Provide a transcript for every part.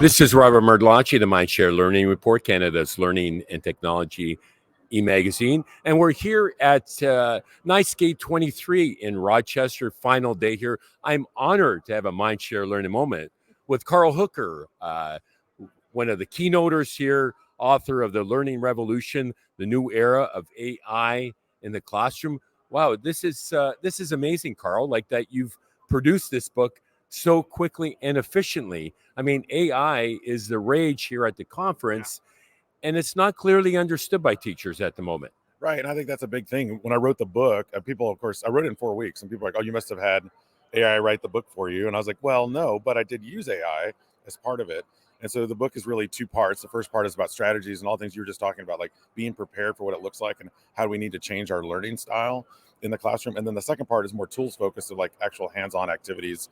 This is Robert Merdlacci, the Mindshare Learning Report, Canada's learning and technology e-magazine. And we're here at Nightskate 23 in Rochester, final day here. I'm honored to have a Mindshare Learning Moment with Carl Hooker, one of the keynoters here, author of The Learning Revolution, the New Era of AI in the Classroom. Wow, this is amazing, Carl, like that you've produced this book so quickly and efficiently. I mean, AI is the rage here at the conference, and it's not clearly understood by teachers at the moment. Right, and I think that's a big thing. When I wrote the book, people, of course, I wrote it in 4 weeks, and people are like, oh, you must have had AI write the book for you. And I was like, well, no, but I did use AI as part of it. And so the book is really two parts. The first part is about strategies and all things you were just talking about, like being prepared for what it looks like and how we need to change our learning style in the classroom. And then the second part is more tools focused, of like actual hands-on activities,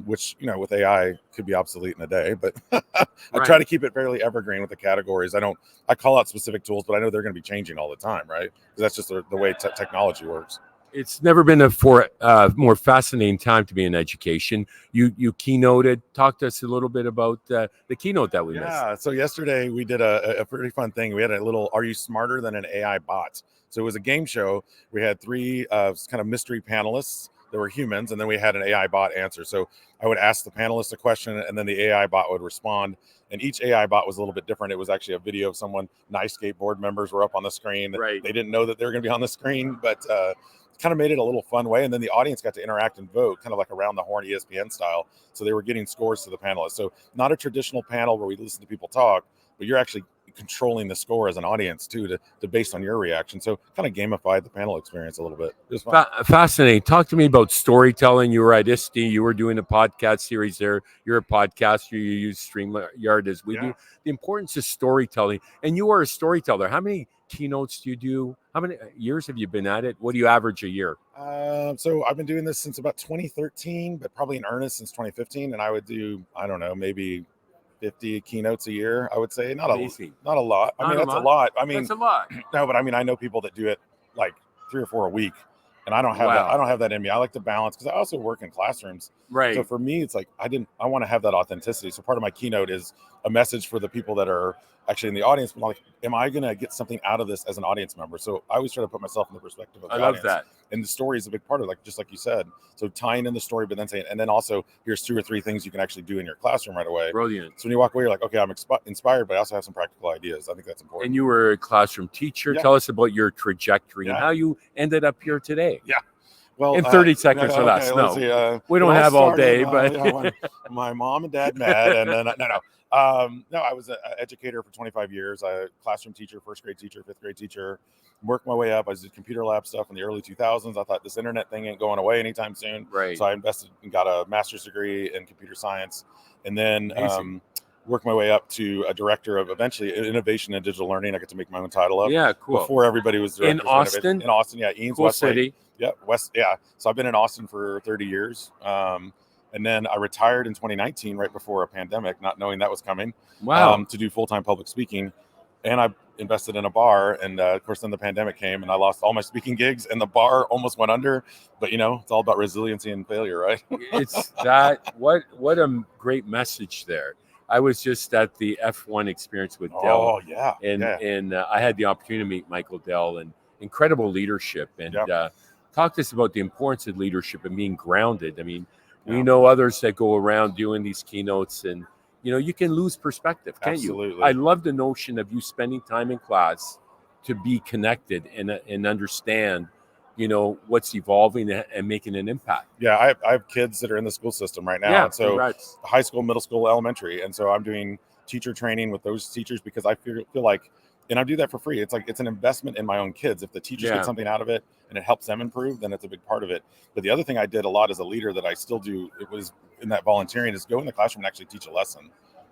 which, with AI could be obsolete in a day, but I try to keep it fairly evergreen with the categories. I call out specific tools, but I know they're going to be changing all the time, right? Because that's just the way technology works. It's never been a more fascinating time to be in education. You keynoted. Talk to us a little bit about the keynote that we missed. Yeah, so yesterday we did a pretty fun thing. We had a little, are you smarter than an AI bot? So it was a game show. We had three kind of mystery panelists. There were humans, and then we had an AI bot answer. So I would ask the panelists a question, and then the AI bot would respond. And each AI bot was a little bit different. It was actually a video of someone, Nightskate board members were up on the screen. Right. They didn't know that they were going to be on the screen, but kind of made it a little fun way. And then the audience got to interact and vote, kind of like around the horn ESPN style. So they were getting scores to the panelists. So not a traditional panel where we listen to people talk, but you're actually controlling the score as an audience too, to based on your reaction. So kind of gamified the panel experience a little bit. It was fun. Fascinating. Talk to me about storytelling. You were at ISTE. You were doing a podcast series there. You're a podcaster. You use StreamYard as we do. The importance of storytelling. And you are a storyteller. How many keynotes do you do? How many years have you been at it? What do you average a year? So I've been doing this since about 2013, but probably in earnest since 2015. And I would do, I don't know, maybe 50 keynotes a year, I would say. Not a lot. I mean, that's a lot. I mean, that's a lot. No, but I mean, I know people that do it like 3 or 4 a week, and I don't have that. I don't have that in me. I like to balance because I also work in classrooms. Right. So for me, it's like I want to have that authenticity. So part of my keynote is a message for the people that are actually in the audience. Like, am I going to get something out of this as an audience member? So I always try to put myself in the perspective of the audience. I love that. And the story is a big part of it, just like you said. So tying in the story, but then saying, and then also here's 2 or 3 things you can actually do in your classroom right away. Brilliant. So when you walk away, you're like, okay, I'm inspired, but I also have some practical ideas. I think that's important. And you were a classroom teacher. Tell us about your trajectory and how you ended up here today. Yeah. Well, in 30 seconds or less. No, we don't have all day, but my mom and dad met, and then I was an educator for 25 years. A classroom teacher, 1st grade teacher, 5th grade teacher. Worked my way up. I did computer lab stuff in the early 2000s. I thought this internet thing ain't going away anytime soon. Right. So I invested and got a master's degree in computer science, and then worked my way up to a director of eventually innovation and digital learning. I got to make my own title up. Yeah, cool. Before everybody was in Austin. In Austin, yeah, Eanes, cool Westlake. City. Yeah, So I've been in Austin for 30 years. And then I retired in 2019, right before a pandemic, not knowing that was coming. Wow. To do full-time public speaking. And I invested in a bar. And of course, then the pandemic came and I lost all my speaking gigs and the bar almost went under. But, it's all about resiliency and failure, right? It's that. What a great message there. I was just at the F1 experience with Dell. Oh, yeah. And I had the opportunity to meet Michael Dell, and incredible leadership. And talk to us about the importance of leadership and being grounded. I mean, we know others that go around doing these keynotes, and you can lose perspective, can't Absolutely. you? I love the notion of you spending time in class to be connected and understand, what's evolving and making an impact. Yeah, I have kids that are in the school system right now. Yeah, and so congrats. High school, middle school, elementary. And so I'm doing teacher training with those teachers because I feel like, and I do that for free. It's like, it's an investment in my own kids. If the teachers get something out of it and it helps them improve, then it's a big part of it. But the other thing I did a lot as a leader that I still do, it was in that volunteering, is go in the classroom and actually teach a lesson.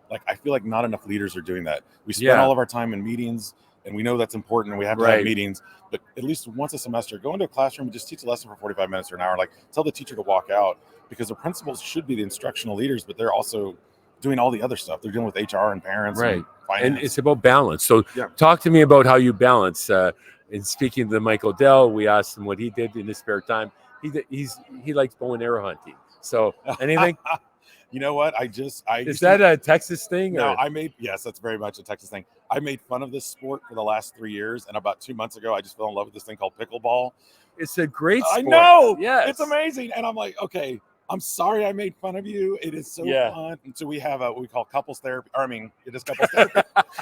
Like, I feel like not enough leaders are doing that. We spend all of our time in meetings, and we know that's important, and we have to have meetings, but at least once a semester, go into a classroom and just teach a lesson for 45 minutes or an hour. Like, tell the teacher to walk out, because the principals should be the instructional leaders, but they're also doing all the other stuff. They're dealing with HR and parents and finance. And it's about balance. So talk to me about how you balance. And speaking to Michael Dell, we asked him what he did in his spare time. He likes bow and arrow hunting. So anything? You know what? Is that a Texas thing? No, or? yes, that's very much a Texas thing. I made fun of this sport for the last 3 years, and about 2 months ago, I just fell in love with this thing called pickleball. It's a great sport. I know. Yes. It's amazing. And I'm like, okay, I'm sorry I made fun of you. It is so fun. And so we have what we call couples therapy. It is couples therapy.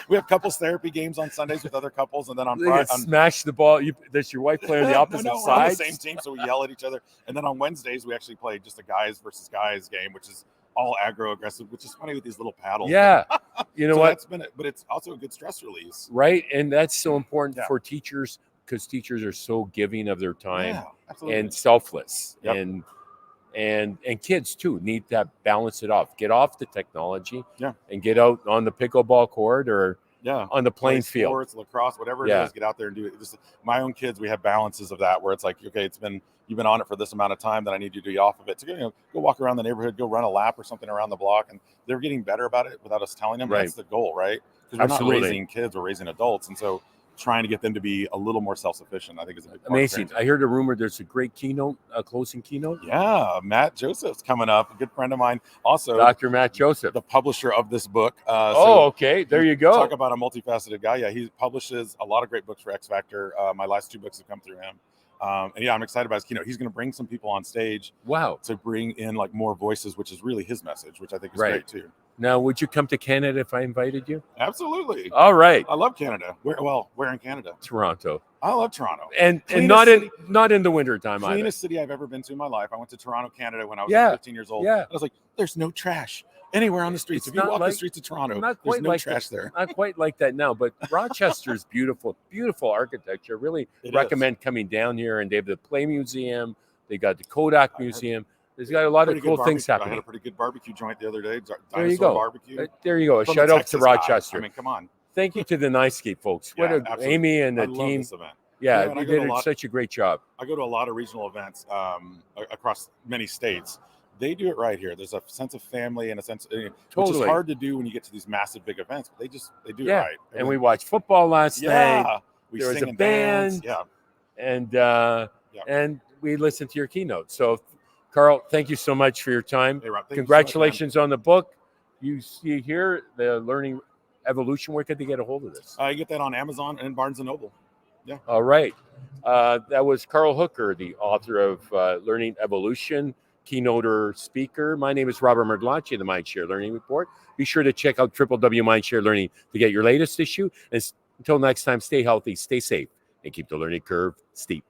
We have couples therapy games on Sundays with other couples, and then on Friday, smash the ball. Does your wife play on the opposite no, side? we're on the same team, so we yell at each other. And then on Wednesdays, we actually play just a guys versus guys game, which is all aggro aggressive, which is funny with these little paddles. Yeah, you know so what? That's been it, but it's also a good stress release, right? And that's so important for teachers because teachers are so giving of their time and selfless, and kids too need to balance it off. Get off the technology, and get out on the pickleball court or on the playing field, sports, lacrosse, whatever it is. Get out there and do it. Just my own kids, we have balances of that where it's like, okay, you've been on it for this amount of time, then I need you to be off of it. So go walk around the neighborhood, go run a lap or something around the block, and they're getting better about it without us telling them. Right. That's the goal, right? Because we're not raising kids, we're raising adults, and so trying to get them to be a little more self-sufficient, I think, is a big part. Amazing. I heard a rumor there's a great closing keynote. Yeah, Matt Joseph's coming up, a good friend of mine. Also, Dr. Matt Joseph, the publisher of this book. Okay, there you go. Talk about a multifaceted guy. Yeah, he publishes a lot of great books for X Factor. My last 2 books have come through him. And I'm excited about his keynote. He's going to bring some people on stage. Wow. To bring in like more voices, which is really his message, which I think is great too. Now, would you come to Canada if I invited you? Absolutely. All right. I love Canada. Where in Canada? Toronto. I love Toronto. And not in the winter time either. Cleanest city I've ever been to in my life. I went to Toronto, Canada when I was 15 years old. Yeah. I was like, there's no trash anywhere on the streets. If you walk the streets of Toronto, there's no trash there. Not quite like that now, but Rochester's beautiful, beautiful architecture. Really recommend coming down here. And they have the Play Museum. They got the Kodak Museum. There's got a lot of cool things happening. I had a pretty good barbecue joint the other day. There you go. Barbecue. There you go. A shout out to Rochester. I mean, come on. Thank you to the Nightscape folks. Amy and the team. This event. Yeah, they did such a great job. I go to a lot of regional events across many states. They do it right here. There's a sense of family and a sense, which is hard to do when you get to these massive big events. But they do it right. And we watched football last night. There was a band. And we listened to your keynote. So, Carl, thank you so much for your time. Hey, Rob, congratulations on the book. You see here the Learning Evolution. Where could they get a hold of this? You get that on Amazon and Barnes & Noble. Yeah. All right. That was Carl Hooker, the author of Learning Evolution, keynoter speaker. My name is Robert Merdlacci of the Mindshare Learning Report. Be sure to check out www.mindshare learning to get your latest issue. And until next time, stay healthy, stay safe, and keep the learning curve steep.